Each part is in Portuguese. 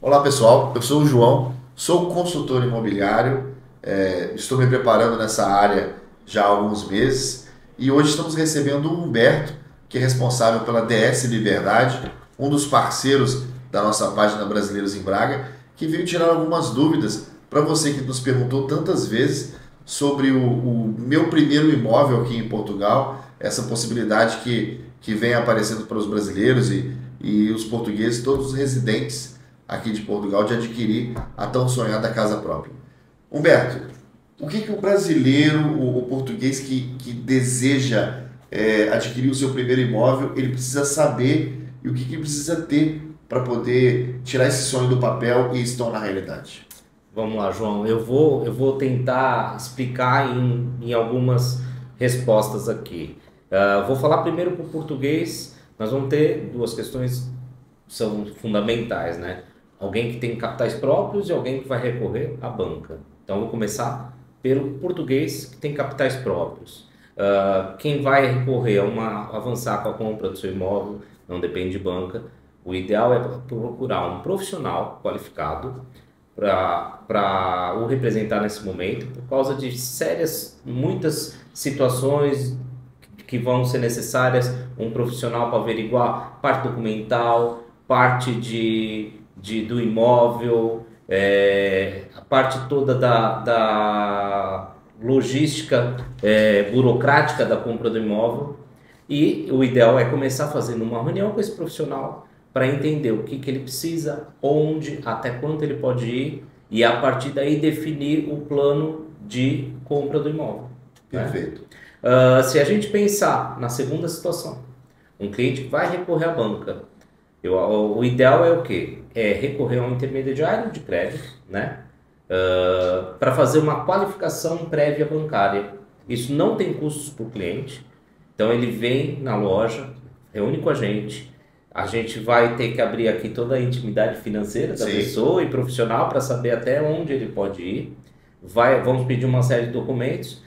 Olá pessoal, eu sou o João, sou consultor imobiliário, estou me preparando nessa área já há alguns meses e hoje estamos recebendo o Humberto, que é responsável pela DS Liberdade, um dos parceiros da nossa página Brasileiros em Braga, que veio tirar algumas dúvidas para você que nos perguntou tantas vezes sobre o meu primeiro imóvel aqui em Portugal, essa possibilidade que vem aparecendo para os brasileiros e os portugueses, todos os residentes aqui de Portugal, de adquirir a tão sonhada casa própria. Humberto, o que o brasileiro, o português que deseja adquirir o seu primeiro imóvel, ele precisa saber e o que ele precisa ter para poder tirar esse sonho do papel e se tornar realidade? Vamos lá, João. Eu vou tentar explicar em algumas respostas aqui. Vou falar primeiro para o português. Nós vamos ter duas questões que são fundamentais, né? Alguém que tem capitais próprios e alguém que vai recorrer à banca. Então, vou começar pelo português que tem capitais próprios. Quem vai recorrer avançar com a compra do seu imóvel, não depende de banca. O ideal é procurar um profissional qualificado para o representar nesse momento, por causa de muitas situações que vão ser necessárias, um profissional para averiguar parte documental, parte do imóvel, a parte toda da logística burocrática da compra do imóvel. E o ideal é começar fazendo uma reunião com esse profissional para entender o que ele precisa, onde, até quanto ele pode ir, e a partir daí definir o plano de compra do imóvel. Perfeito. Né? Se a gente pensar na segunda situação, um cliente que vai recorrer à banca, o ideal é o quê? É recorrer a um intermediário de crédito, né? Para fazer uma qualificação prévia bancária. Isso não tem custos para o cliente, então ele vem na loja, reúne com a gente vai ter que abrir aqui toda a intimidade financeira da pessoa e profissional para saber até onde ele pode ir. Vamos pedir uma série de documentos,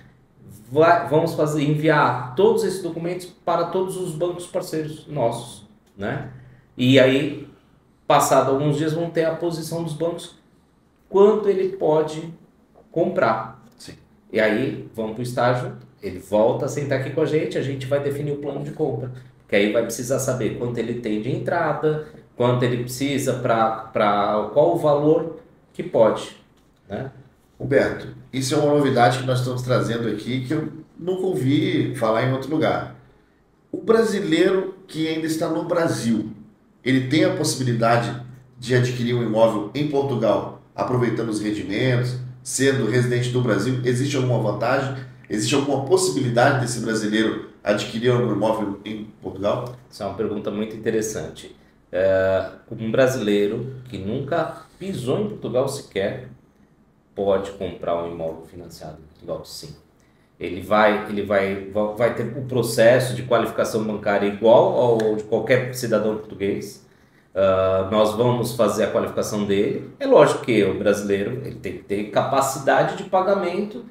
vamos enviar todos esses documentos para todos os bancos parceiros nossos, né? E aí, passado alguns dias, vão ter a posição dos bancos, quanto ele pode comprar. Sim. E aí, vamos para o estágio, ele volta a sentar aqui com a gente vai definir o plano de compra. Que aí vai precisar saber quanto ele tem de entrada, quanto ele precisa qual o valor que pode, né? Humberto, isso é uma novidade que nós estamos trazendo aqui que eu nunca ouvi falar em outro lugar. O brasileiro que ainda está no Brasil, ele tem a possibilidade de adquirir um imóvel em Portugal, aproveitando os rendimentos, sendo residente do Brasil? Existe alguma vantagem? Existe alguma possibilidade desse brasileiro adquirir um imóvel em Portugal? Essa é uma pergunta muito interessante. Um brasileiro que nunca pisou em Portugal sequer pode comprar um imóvel financiado em Portugal, sim. Ele vai ter o processo de qualificação bancária igual ao de qualquer cidadão português. Nós vamos fazer a qualificação dele. É lógico que o brasileiro ele tem que ter capacidade de pagamento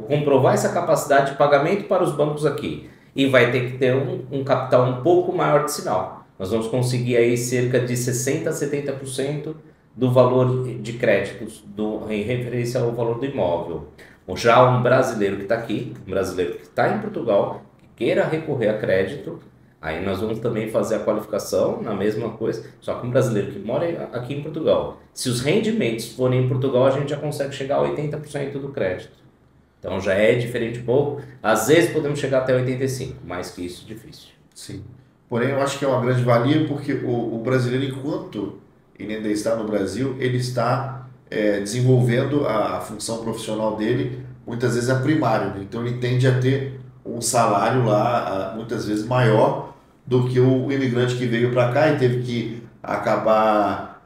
comprovar essa capacidade de pagamento para os bancos aqui, e vai ter que ter um capital um pouco maior de sinal. Nós vamos conseguir aí cerca de 60% a 70% do valor de créditos em referência ao valor do imóvel. Já um brasileiro que está aqui, um brasileiro que está em Portugal, que queira recorrer a crédito, aí nós vamos também fazer a qualificação na mesma coisa, só que um brasileiro que mora aqui em Portugal. Se os rendimentos forem em Portugal, a gente já consegue chegar a 80% do crédito. Então já é diferente um pouco. Às vezes podemos chegar até 85%, mais que isso, difícil. Sim. Porém, eu acho que é uma grande valia porque o brasileiro, enquanto ele ainda está no Brasil, ele está desenvolvendo a função profissional dele, muitas vezes é primário, né? Então ele tende a ter um salário lá, muitas vezes maior do que o imigrante que veio para cá e teve que acabar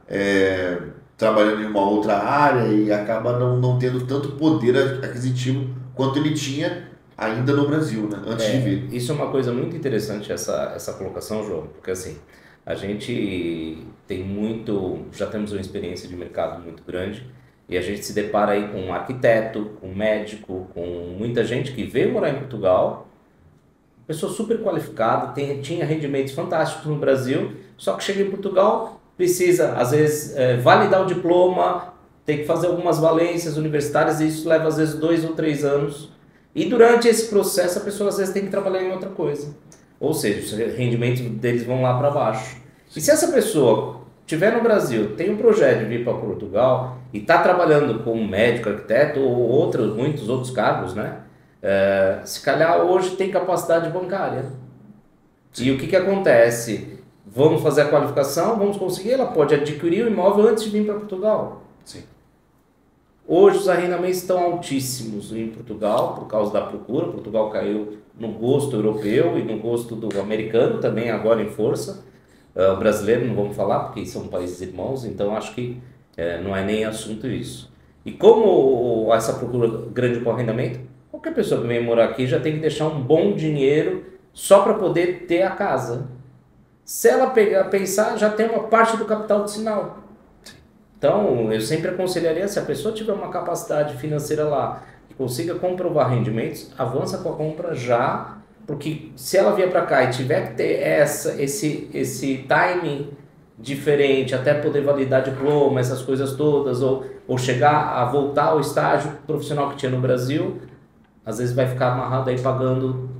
trabalhando em uma outra área e acaba não tendo tanto poder aquisitivo quanto ele tinha ainda no Brasil, né? Antes de vir. Isso é uma coisa muito interessante, essa colocação, João, porque assim, a gente tem já temos uma experiência de mercado muito grande E a gente se depara aí com um arquiteto, com um médico, com muita gente que veio morar em Portugal, pessoa super qualificada, tinha rendimentos fantásticos no Brasil, só que chega em Portugal, precisa, às vezes, validar o diploma, tem que fazer algumas valências universitárias, e isso leva, às vezes, 2 ou 3 anos. E durante esse processo, a pessoa, às vezes, tem que trabalhar em outra coisa. Ou seja, os rendimentos deles vão lá para baixo. E se essa pessoa estiver no Brasil, tem um projeto de vir para Portugal e está trabalhando como médico, arquiteto ou muitos outros cargos, né? Se calhar hoje tem capacidade bancária. E o que acontece? Vamos fazer a qualificação, vamos conseguir, ela pode adquirir o imóvel antes de vir para Portugal. Sim. Hoje os arrendamentos estão altíssimos em Portugal por causa da procura. Portugal caiu no gosto europeu e no gosto do americano também, agora em força. O brasileiro não vamos falar, porque são países irmãos, então acho que não é nem assunto isso. E como essa procura grande por arrendamento, qualquer pessoa que vem morar aqui já tem que deixar um bom dinheiro só para poder ter a casa. Se ela pensar, já tem uma parte do capital de sinal. Então, eu sempre aconselharia, se a pessoa tiver uma capacidade financeira lá e consiga comprovar rendimentos, avança com a compra já, porque se ela vier para cá e tiver que ter esse timing diferente, até poder validar diploma, essas coisas todas, ou chegar a voltar ao estágio profissional que tinha no Brasil, às vezes vai ficar amarrado aí pagando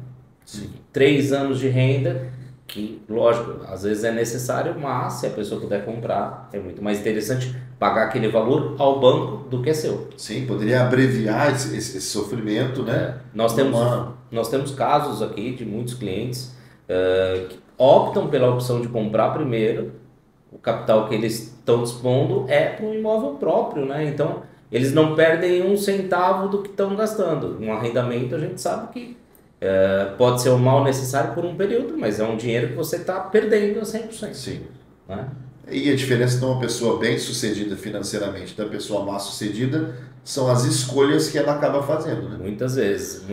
3 anos de renda, que, lógico, às vezes é necessário, mas se a pessoa puder comprar, é muito mais interessante pagar aquele valor ao banco do que é seu. Sim, poderia abreviar esse sofrimento, né? Nós temos casos aqui de muitos clientes que optam pela opção de comprar primeiro, o capital que eles estão dispondo é para um imóvel próprio, né? Então, eles não perdem um centavo do que estão gastando. Um arrendamento, a gente sabe que pode ser um mal necessário por um período, mas é um dinheiro que você está perdendo a 100%. Sim. Né? E a diferença de uma pessoa bem sucedida financeiramente da pessoa mal sucedida são as escolhas que ela acaba fazendo, né? Muitas vezes.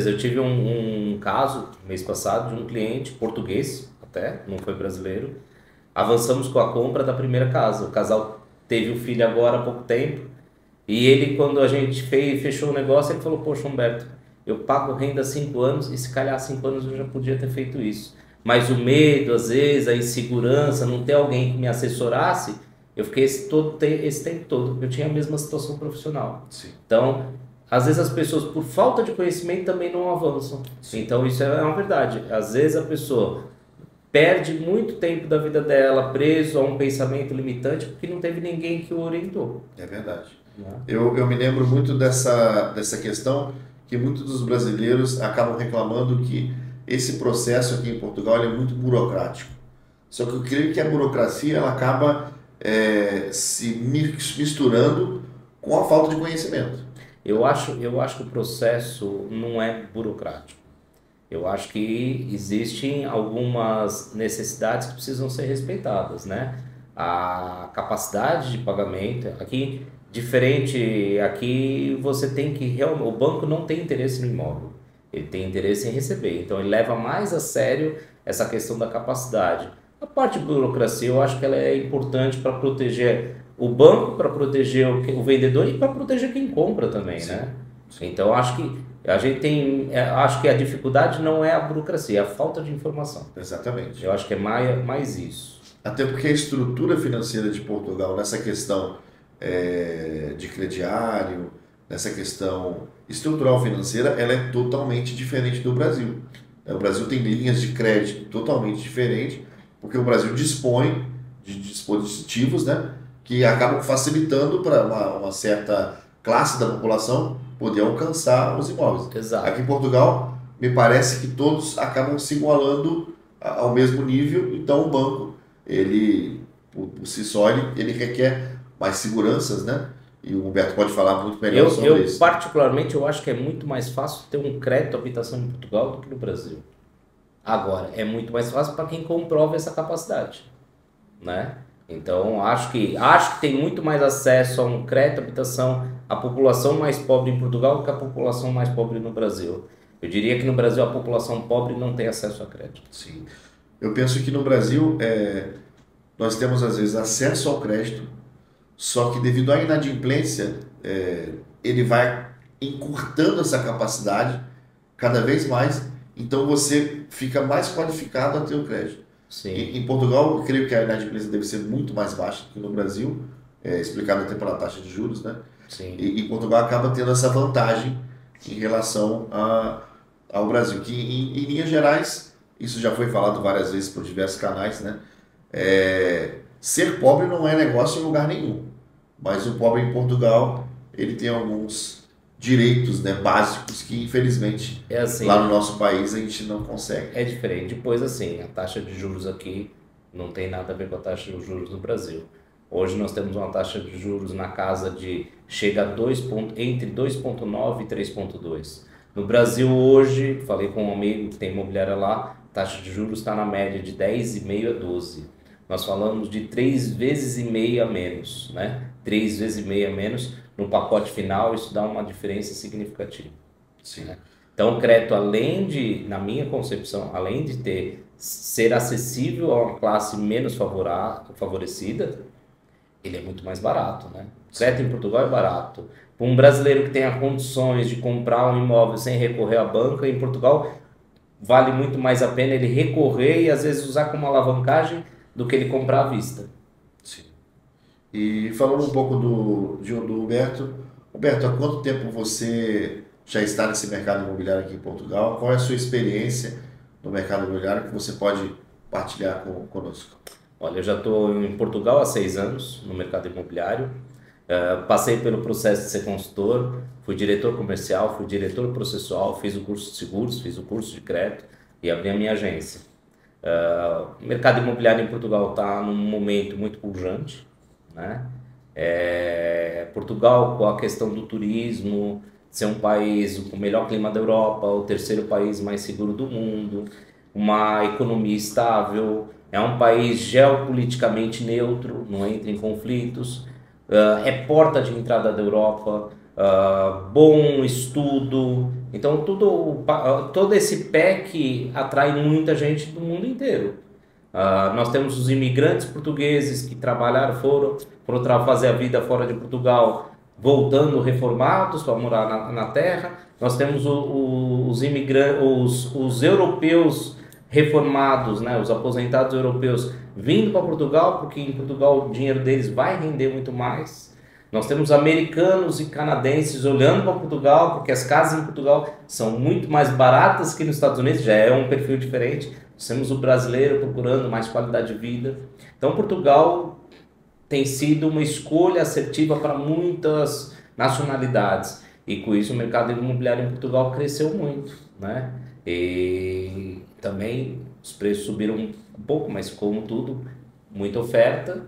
Eu tive um caso, mês passado, de um cliente português, até, não foi brasileiro. Avançamos com a compra da primeira casa. O casal teve um filho agora há pouco tempo. E ele, quando a gente fechou o negócio, ele falou, poxa, Humberto, eu pago renda há 5 anos e se calhar há 5 anos eu já podia ter feito isso. Mas o medo, às vezes, a insegurança, não ter alguém que me assessorasse, eu fiquei esse tempo todo. Eu tinha a mesma situação profissional. Sim. Então, às vezes as pessoas, por falta de conhecimento, também não avançam. Sim. Então, isso é uma verdade. Às vezes a pessoa perde muito tempo da vida dela preso a um pensamento limitante porque não teve ninguém que o orientou. É verdade. Eu me lembro muito dessa questão que muitos dos brasileiros acabam reclamando que esse processo aqui em Portugal é muito burocrático. Só que eu creio que a burocracia ela acaba se misturando com a falta de conhecimento. Eu acho que o processo não é burocrático. Eu acho que existem algumas necessidades que precisam ser respeitadas, né? A capacidade de pagamento, aqui, diferente, aqui você tem que, o banco não tem interesse no imóvel, ele tem interesse em receber, então ele leva mais a sério essa questão da capacidade. A parte de burocracia eu acho que ela é importante para proteger o banco, para proteger o vendedor e para proteger quem compra também, sim, né? Sim. Então acho que a gente acho que a dificuldade não é a burocracia, é a falta de informação. Exatamente. Eu acho que é mais isso. Até porque a estrutura financeira de Portugal, nessa questão de crediário, nessa questão estrutural financeira, ela é totalmente diferente do Brasil. O Brasil tem linhas de crédito totalmente diferentes, porque o Brasil dispõe de dispositivos, né, que acabam facilitando para uma certa classe da população poder alcançar os imóveis. Exato. Aqui em Portugal, me parece que todos acabam se igualando ao mesmo nível, então o banco, ele, por si só, ele requer mais seguranças, né? E o Humberto pode falar muito melhor sobre isso. Particularmente, eu acho que é muito mais fácil ter um crédito à habitação em Portugal do que no Brasil. Agora, é muito mais fácil para quem comprova essa capacidade, né? Então, acho que tem muito mais acesso a um crédito à habitação a população mais pobre em Portugal do que a população mais pobre no Brasil. Eu diria que no Brasil a população pobre não tem acesso a crédito. Sim. Eu penso que no Brasil nós temos às vezes acesso ao crédito, só que devido à inadimplência ele vai encurtando essa capacidade cada vez mais, então você fica mais qualificado a ter o crédito. Sim, Em Portugal, eu creio que a inadimplência deve ser muito mais baixa que no Brasil, explicado até pela taxa de juros, né? sim. E Portugal acaba tendo essa vantagem em relação ao Brasil, que em linhas gerais, isso já foi falado várias vezes por diversos canais, né? Ser pobre não é negócio em lugar nenhum, mas o pobre em Portugal, ele tem alguns direitos, né, básicos que infelizmente É assim, lá no nosso país a gente não consegue. é diferente. Depois, assim, a taxa de juros aqui não tem nada a ver com a taxa de juros no Brasil. Hoje nós temos uma taxa de juros na casa de chega a entre 2,9 e 3,2. No Brasil hoje, falei com um amigo que tem imobiliária lá, a taxa de juros está na média de 10,5 a 12. Nós falamos de 3 vezes e meia a menos, né? 3 vezes e meia a menos no pacote final, isso dá uma diferença significativa. Sim. Né? Então, o crédito, além de, na minha concepção, além de ser acessível a uma classe menos favorecida, ele é muito mais barato, né? O crédito em Portugal é barato. Para um brasileiro que tenha condições de comprar um imóvel sem recorrer à banca, em Portugal vale muito mais a pena ele recorrer e às vezes usar como alavancagem do que ele comprar à vista. Sim. E falando um pouco do Huberto, Huberto, há quanto tempo você já está nesse mercado imobiliário aqui em Portugal? Qual é a sua experiência no mercado imobiliário que você pode partilhar conosco? Olha, eu já estou em Portugal há 6 anos no mercado imobiliário. Passei pelo processo de ser consultor, fui diretor comercial, fui diretor processual, fiz o curso de seguros, fiz o curso de crédito e abri a minha agência. O mercado imobiliário em Portugal está num momento muito pujante, né? Portugal, com a questão do turismo, ser um país com o melhor clima da Europa, o terceiro país mais seguro do mundo, uma economia estável, é um país geopoliticamente neutro, não entra em conflitos, é porta de entrada da Europa, bom estudo. Então, todo esse PEC atrai muita gente do mundo inteiro. Nós temos os imigrantes portugueses que trabalharam, foram fazer a vida fora de Portugal, voltando reformados para morar na terra. Nós temos os imigrantes, os europeus reformados, né, os aposentados europeus vindo para Portugal, porque em Portugal o dinheiro deles vai render muito mais. Nós temos americanos e canadenses olhando para Portugal, porque as casas em Portugal são muito mais baratas que nos Estados Unidos, já é um perfil diferente. Nós temos o brasileiro procurando mais qualidade de vida. Então Portugal tem sido uma escolha assertiva para muitas nacionalidades. E com isso o mercado imobiliário em Portugal cresceu muito, né? E também os preços subiram um pouco, mas como tudo, muita oferta,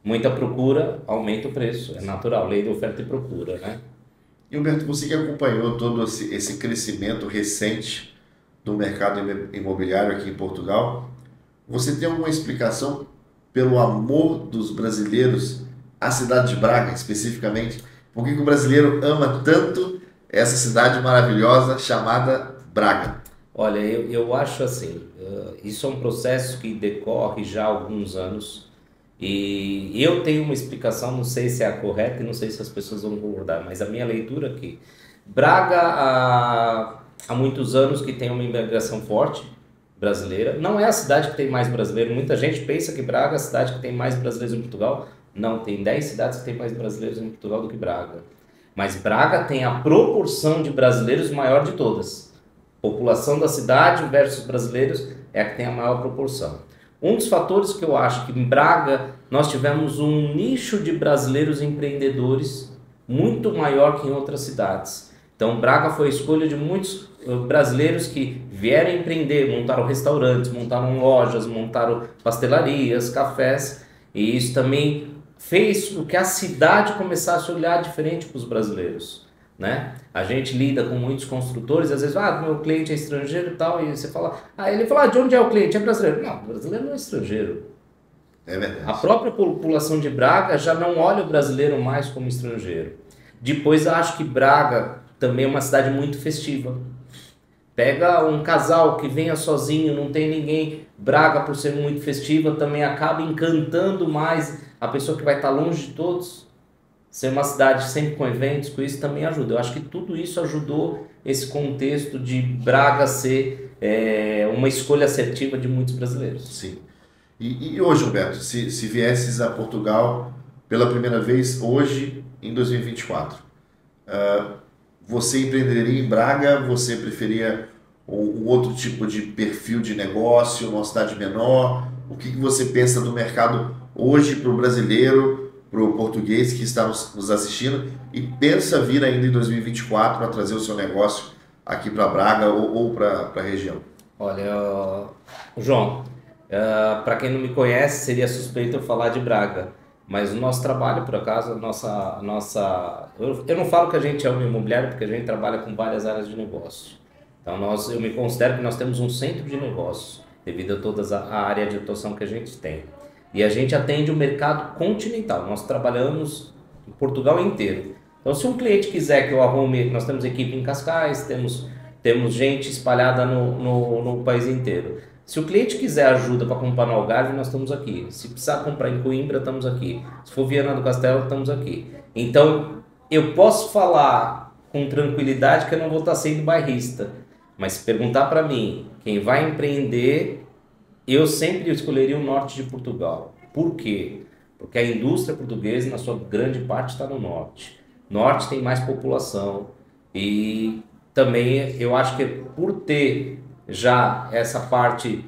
muita procura, aumenta o preço. É natural, lei de oferta e procura, né? E Humberto, você que acompanhou todo esse crescimento recente do mercado imobiliário aqui em Portugal, você tem alguma explicação pelo amor dos brasileiros à cidade de Braga, especificamente? Por que o brasileiro ama tanto essa cidade maravilhosa chamada Braga? Olha, eu acho assim, isso é um processo que decorre já há alguns anos e eu tenho uma explicação, não sei se é a correta e não sei se as pessoas vão concordar, mas a minha leitura aqui, Braga há muitos anos que tem uma imigração forte brasileira, não é a cidade que tem mais brasileiros, muita gente pensa que Braga é a cidade que tem mais brasileiros em Portugal, não, tem 10 cidades que tem mais brasileiros em Portugal do que Braga, mas Braga tem a proporção de brasileiros maior de todas. População da cidade versus brasileiros é a que tem a maior proporção. Um dos fatores que eu acho que em Braga nós tivemos um nicho de brasileiros empreendedores muito maior que em outras cidades. Então Braga foi a escolha de muitos brasileiros que vieram empreender, montaram restaurantes, montaram lojas, montaram pastelarias, cafés, e isso também fez com que a cidade começasse a olhar diferente para os brasileiros. Né? A gente lida com muitos construtores, às vezes, meu cliente é estrangeiro e tal, e você fala, ele fala, de onde é o cliente? É brasileiro. Não, brasileiro não é estrangeiro. É verdade. A própria população de Braga já não olha o brasileiro mais como estrangeiro. Depois, acho que Braga também é uma cidade muito festiva. Pega um casal que venha sozinho, não tem ninguém, Braga, por ser muito festiva, também acaba encantando mais a pessoa que vai estar longe de todos. ser uma cidade sempre com eventos, com isso também ajuda. Eu acho que tudo isso ajudou esse contexto de Braga ser uma escolha assertiva de muitos brasileiros. Sim. E hoje, Humberto, se viesses a Portugal pela primeira vez hoje, em 2024, você empreenderia em Braga? Você preferia um outro tipo de perfil de negócio, uma cidade menor? O que você pensa do mercado hoje para o brasileiro, para o português que está nos assistindo e pensa vir ainda em 2024 para trazer o seu negócio aqui para Braga ou para a região? Olha, João, para quem não me conhece, seria suspeito eu falar de Braga. Mas o nosso trabalho, por acaso, eu não falo que a gente é uma imobiliária, porque a gente trabalha com várias áreas de negócio. Então, eu me considero que nós temos um centro de negócios, devido a toda a área de atuação que a gente tem. E a gente atende o mercado continental. Nós trabalhamos em Portugal inteiro. Então, se um cliente quiser que eu arrume, nós temos equipe em Cascais, temos gente espalhada no país inteiro. Se o cliente quiser ajuda para comprar no Algarve, nós estamos aqui. Se precisar comprar em Coimbra, estamos aqui. Se for Viana do Castelo, estamos aqui. Então, eu posso falar com tranquilidade que eu não vou estar sendo bairrista. Mas se perguntar para mim, quem vai empreender, eu sempre escolheria o norte de Portugal. Por quê? Porque a indústria portuguesa, na sua grande parte, está no norte. Norte tem mais população e também eu acho que por ter já essa parte,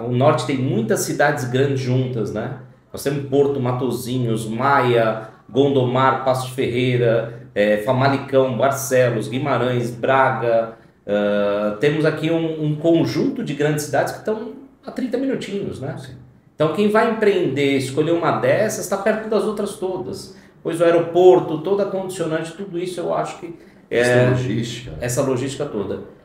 o norte tem muitas cidades grandes juntas, né? Nós temos Porto, Matosinhos, Maia, Gondomar, Paços de Ferreira, Famalicão, Barcelos, Guimarães, Braga. Temos aqui um conjunto de grandes cidades que estão a 30 minutinhos, né? Sim. Então quem vai empreender, escolher uma dessas, está perto das outras todas. Pois o aeroporto, toda a condicionante, tudo isso eu acho que essa logística toda.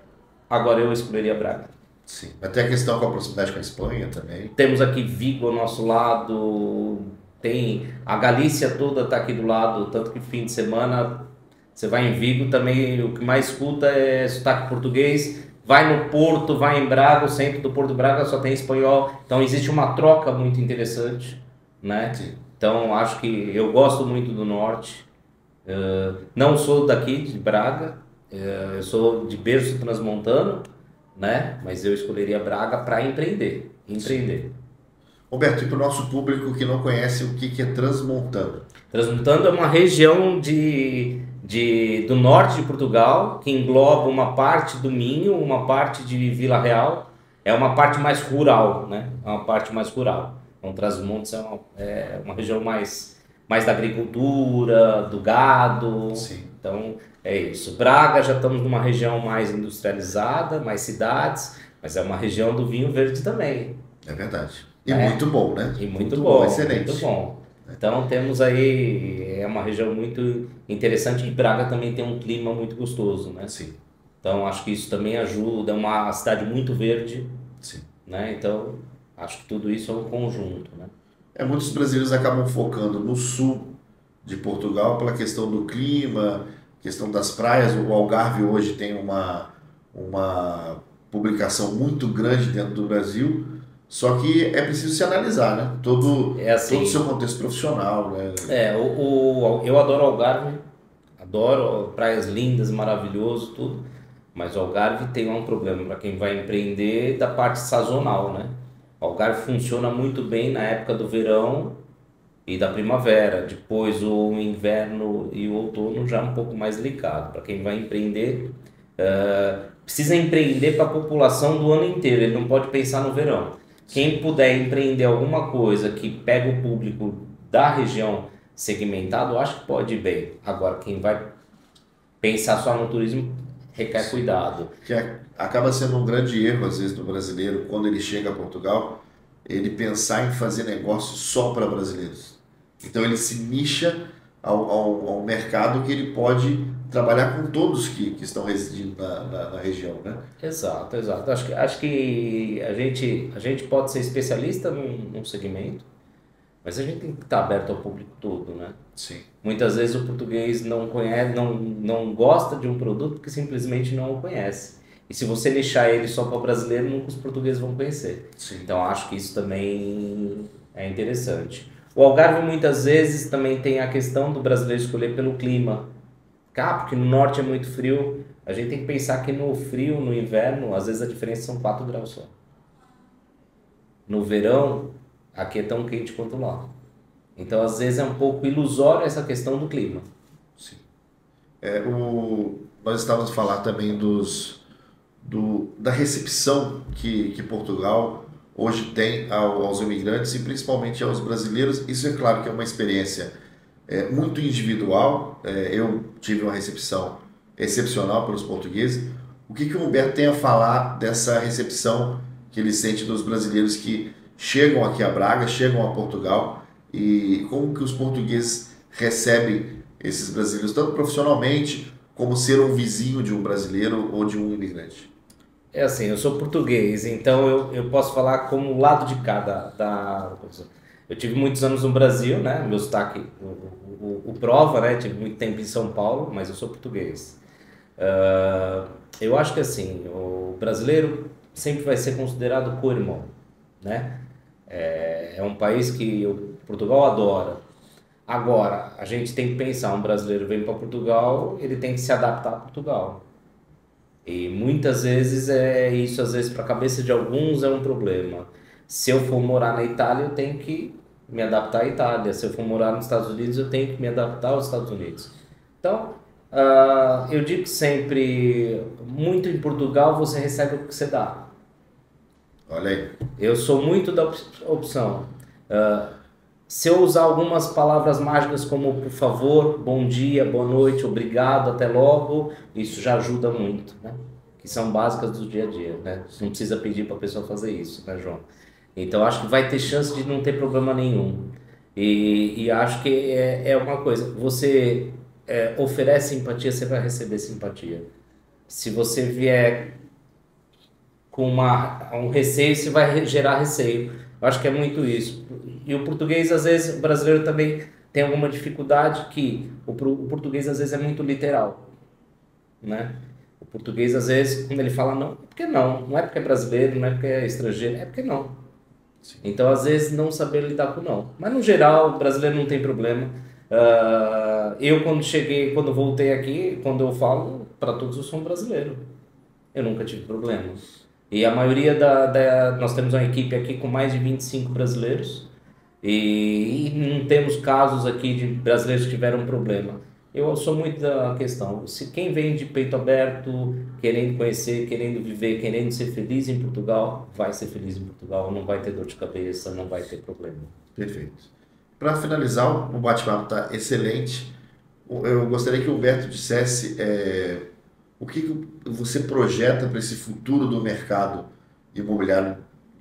Agora eu escolheria Braga. Sim. Até a questão com a proximidade com a Espanha também. Temos aqui Vigo ao nosso lado, tem a Galícia toda está aqui do lado, tanto que fim de semana você vai em Vigo também, o que mais escuta é sotaque português. Vai no Porto, vai em Braga, o centro do Porto de Braga só tem espanhol. Então existe uma troca muito interessante, né? Sim. Então acho que eu gosto muito do norte. Não sou daqui de Braga, eu sou de berço transmontano, né? Mas eu escolheria Braga para empreender. Roberto, e para o nosso público que não conhece, o que é Transmontano? Transmontano é uma região do norte de Portugal, que engloba uma parte do Minho, uma parte de Vila Real, é uma parte mais rural, né? É uma parte mais rural. Então, Trás-os-Montes é uma região mais da agricultura, do gado. Sim. Então, é isso. Braga, já estamos numa região mais industrializada, mais cidades, mas é uma região do vinho verde também. É verdade. E muito bom, né? E muito bom, excelente. Muito bom. Então temos aí, é uma região muito interessante e Braga também tem um clima muito gostoso, né? Sim. Então acho que isso também ajuda, é uma cidade muito verde. Sim. Né? Então acho que tudo isso é um conjunto, né? Muitos brasileiros acabam focando no sul de Portugal pela questão do clima, questão das praias. O Algarve hoje tem uma publicação muito grande dentro do Brasil. Só que é preciso se analisar, né? Todo o seu contexto profissional, né? Eu adoro Algarve, adoro praias lindas, maravilhoso, tudo. Mas o Algarve tem um problema para quem vai empreender da parte sazonal, né? O Algarve funciona muito bem na época do verão e da primavera. Depois o inverno e o outono já é um pouco mais delicado. Para quem vai empreender, precisa empreender para a população do ano inteiro. Ele não pode pensar no verão. Quem puder empreender alguma coisa que pega o público da região segmentado, eu acho que pode ir bem. Agora, quem vai pensar só no turismo, requer cuidado. Que acaba sendo um grande erro, às vezes, do brasileiro, quando ele chega a Portugal, ele pensar em fazer negócio só para brasileiros. Então, ele se nicha ao mercado que ele pode trabalhar com todos que estão residindo na região, né? Exato. Acho que a gente pode ser especialista num segmento, mas a gente tem que estar aberto ao público todo, né? Sim. Muitas vezes o português não conhece, não gosta de um produto porque simplesmente não o conhece. E se você deixar ele só para o brasileiro, nunca os portugueses vão conhecer. Sim. Então acho que isso também é interessante. O Algarve muitas vezes também tem a questão do brasileiro escolher pelo clima. Porque no norte é muito frio. A gente tem que pensar que no frio, no inverno, às vezes a diferença são 4 graus só. No verão, aqui é tão quente quanto lá. Então, às vezes é um pouco ilusório essa questão do clima. Sim. Nós estávamos a falar também da recepção que Portugal hoje tem aos imigrantes e principalmente aos brasileiros. Isso é claro que é uma experiência muito individual. Eu tive uma recepção excepcional pelos portugueses. O que o Humberto tem a falar dessa recepção que ele sente dos brasileiros que chegam aqui a Braga, chegam a Portugal, e como que os portugueses recebem esses brasileiros, tanto profissionalmente como ser um vizinho de um brasileiro ou de um imigrante? É assim, eu sou português, então eu posso falar como lado de cada da. Eu tive muitos anos no Brasil, né? Meu sotaque, o prova, né? Tive muito tempo em São Paulo, mas eu sou português. Eu acho que assim, o brasileiro sempre vai ser considerado co-irmão, né? É um país que Portugal adora. Agora, a gente tem que pensar, um brasileiro vem para Portugal, ele tem que se adaptar a Portugal. E muitas vezes isso, às vezes para a cabeça de alguns é um problema. Se eu for morar na Itália, eu tenho que me adaptar à Itália. Se eu for morar nos Estados Unidos, eu tenho que me adaptar aos Estados Unidos. Então, eu digo sempre, muito em Portugal você recebe o que você dá. Olha aí. Eu sou muito da opção. Se eu usar algumas palavras mágicas como por favor, bom dia, boa noite, obrigado, até logo, isso já ajuda muito, né? Que são básicas do dia a dia, né? Você não precisa pedir para a pessoa fazer isso, né, João? Então acho que vai ter chance de não ter problema nenhum. E acho que é uma coisa, você oferece simpatia, você vai receber simpatia. Se você vier com um receio, você vai gerar receio. Eu acho que é muito isso. E o português, às vezes, o brasileiro também tem alguma dificuldade que o português, às vezes, é muito literal, né? O português, às vezes, quando ele fala não, é porque não. Não é porque é brasileiro, não é porque é estrangeiro, é porque não. Sim. Então, às vezes, não saber lidar com não. Mas, no geral, o brasileiro não tem problema. Eu, quando voltei aqui, quando eu falo, para todos eu sou um brasileiro. Eu nunca tive problema. E a maioria nós temos uma equipe aqui com mais de 25 brasileiros e não temos casos aqui de brasileiros que tiveram problema. Eu sou muito da questão, se quem vem de peito aberto, querendo conhecer, querendo viver, querendo ser feliz em Portugal, vai ser feliz em Portugal, não vai ter dor de cabeça, não vai ter problema. Perfeito. Para finalizar, o bate-papo está excelente. Eu gostaria que o Humberto dissesse o que você projeta para esse futuro do mercado imobiliário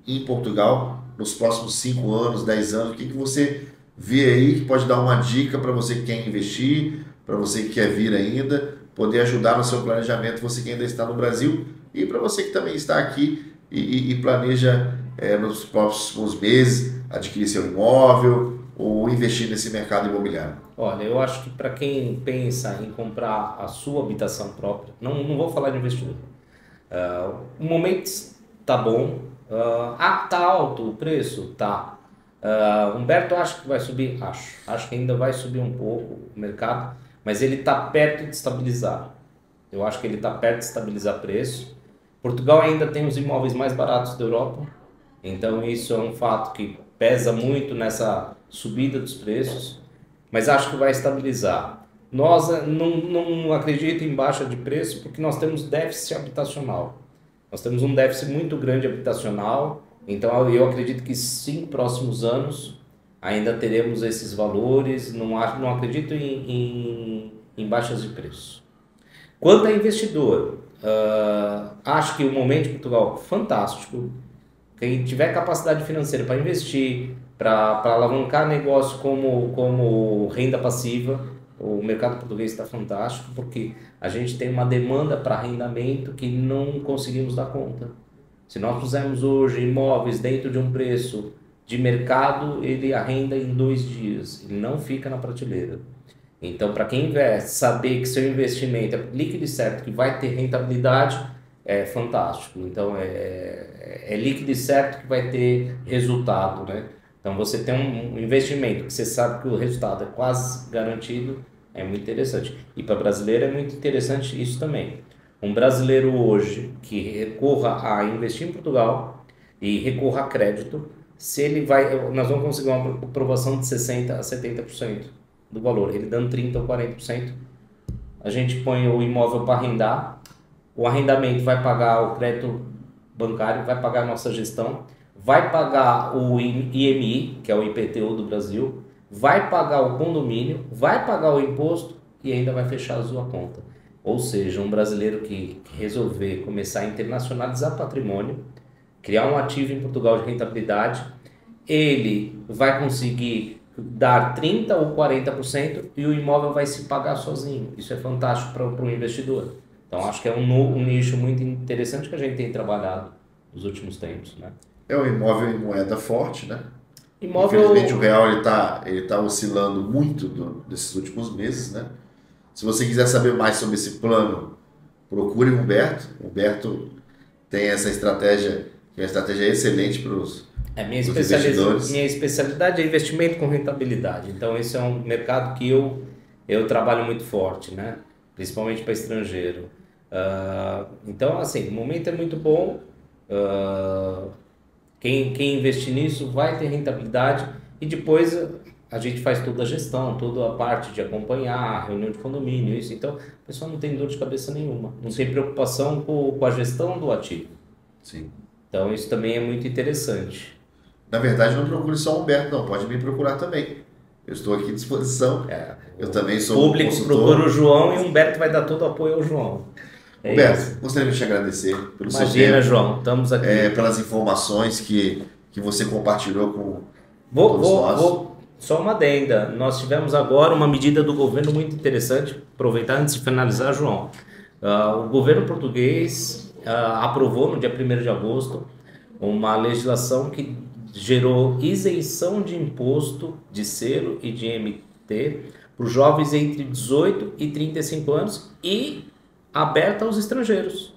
em Portugal nos próximos 5 anos, 10 anos. O que você vê aí que pode dar uma dica para você que quer investir, para você que quer vir ainda, poder ajudar no seu planejamento, você que ainda está no Brasil, e para você que também está aqui e planeja nos próximos meses adquirir seu imóvel ou investir nesse mercado imobiliário? Olha, eu acho que para quem pensa em comprar a sua habitação própria, não vou falar de investidor. O momento tá bom. Tá alto o preço? Tá. Humberto, acho que vai subir? Acho que ainda vai subir um pouco o mercado, mas ele está perto de estabilizar. Eu acho que ele está perto de estabilizar preço. Portugal ainda tem os imóveis mais baratos da Europa, então isso é um fato que pesa muito nessa subida dos preços, mas acho que vai estabilizar. Nós não acredito em baixa de preço porque nós temos déficit habitacional. Nós temos um déficit muito grande habitacional, então eu acredito que 5 próximos anos ainda teremos esses valores, não acredito em baixas de preço. Quanto a investidor, acho que o momento de Portugal fantástico. Quem tiver capacidade financeira para investir, para alavancar negócio como renda passiva, o mercado português está fantástico, porque a gente tem uma demanda para arrendamento que não conseguimos dar conta. Se nós pusermos hoje imóveis dentro de um preço de mercado, ele arrenda em 2 dias, ele não fica na prateleira. Então, para quem investe, saber que seu investimento é líquido e certo, que vai ter rentabilidade, é fantástico. Então, é líquido e certo que vai ter resultado, né? Então você tem um investimento que você sabe que o resultado é quase garantido, é muito interessante. E para brasileiro é muito interessante isso também. Um brasileiro hoje que recorra a investir em Portugal e recorra a crédito, se ele vai, nós vamos conseguir uma aprovação de 60% a 70% do valor, ele dando 30% ou 40%, a gente põe o imóvel para arrendar, o arrendamento vai pagar o crédito bancário, vai pagar a nossa gestão, vai pagar o IMI, que é o IPTU do Brasil, vai pagar o condomínio, vai pagar o imposto e ainda vai fechar a sua conta. Ou seja, um brasileiro que resolver começar a internacionalizar patrimônio, criar um ativo em Portugal de rentabilidade, ele vai conseguir dar 30% ou 40% e o imóvel vai se pagar sozinho. Isso é fantástico para o investidor. Então, acho que é um nicho muito interessante que a gente tem trabalhado nos últimos tempos, né? É um imóvel em moeda forte, né? Imóvel... Infelizmente o real ele tá oscilando muito desses últimos meses, né? Se você quiser saber mais sobre esse plano, procure o Humberto. O Humberto tem essa estratégia, que é uma estratégia excelente para os investidores. Minha especialidade é investimento com rentabilidade. Então, esse é um mercado que eu trabalho muito forte, né? Principalmente para estrangeiro. Então, assim, o momento é muito bom. Quem investir nisso vai ter rentabilidade e depois a gente faz toda a gestão, toda a parte de acompanhar, reunião de condomínio, isso. Então, o pessoal não tem dor de cabeça nenhuma, não tem preocupação com a gestão do ativo. Sim. Então, isso também é muito interessante. Na verdade, não procure só o Humberto, não. Pode me procurar também. Eu estou aqui à disposição. Eu também sou público consultor. Procura o João e o Humberto vai dar todo o apoio ao João. Humberto, gostaria de te agradecer pelo seu tempo. Imagina, João, estamos aqui. Pelas informações que você compartilhou com todos nós. Só uma adenda. Nós tivemos agora uma medida do governo muito interessante. Aproveitar antes de finalizar, João. O governo português aprovou no dia 1º de agosto uma legislação que gerou isenção de imposto de selo e de IMT para os jovens entre 18 e 35 anos e aberta aos estrangeiros.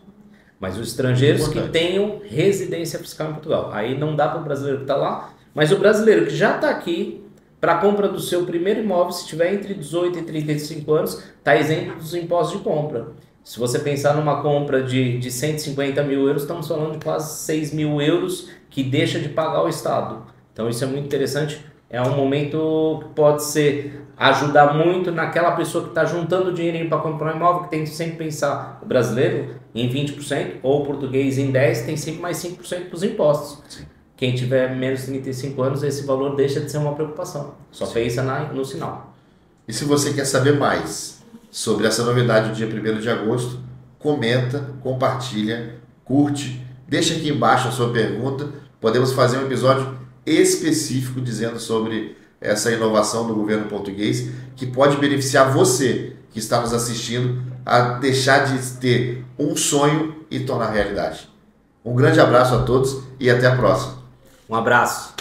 Mas os estrangeiros que tenham residência fiscal em Portugal. Aí não dá para o brasileiro que está lá, mas o brasileiro que já está aqui, para a compra do seu primeiro imóvel, se tiver entre 18 e 35 anos, está isento dos impostos de compra. Se você pensar numa compra de 150 mil euros, estamos falando de quase 6 mil euros que deixa de pagar o Estado. Então isso é muito interessante. É um momento que pode ajudar muito naquela pessoa que está juntando dinheirinho para comprar um imóvel, que tem que sempre pensar o brasileiro em 20% ou o português em 10%, tem sempre mais 5% dos impostos. Sim. Quem tiver menos de 35 anos, esse valor deixa de ser uma preocupação. Só pensa no sinal. E se você quer saber mais sobre essa novidade do dia 1º de agosto, comenta, compartilha, curte, deixa aqui embaixo a sua pergunta. Podemos fazer um episódio específico dizendo sobre essa inovação do governo português que pode beneficiar você que está nos assistindo a deixar de ter um sonho e tornar realidade. Um grande abraço a todos e até a próxima. Um abraço.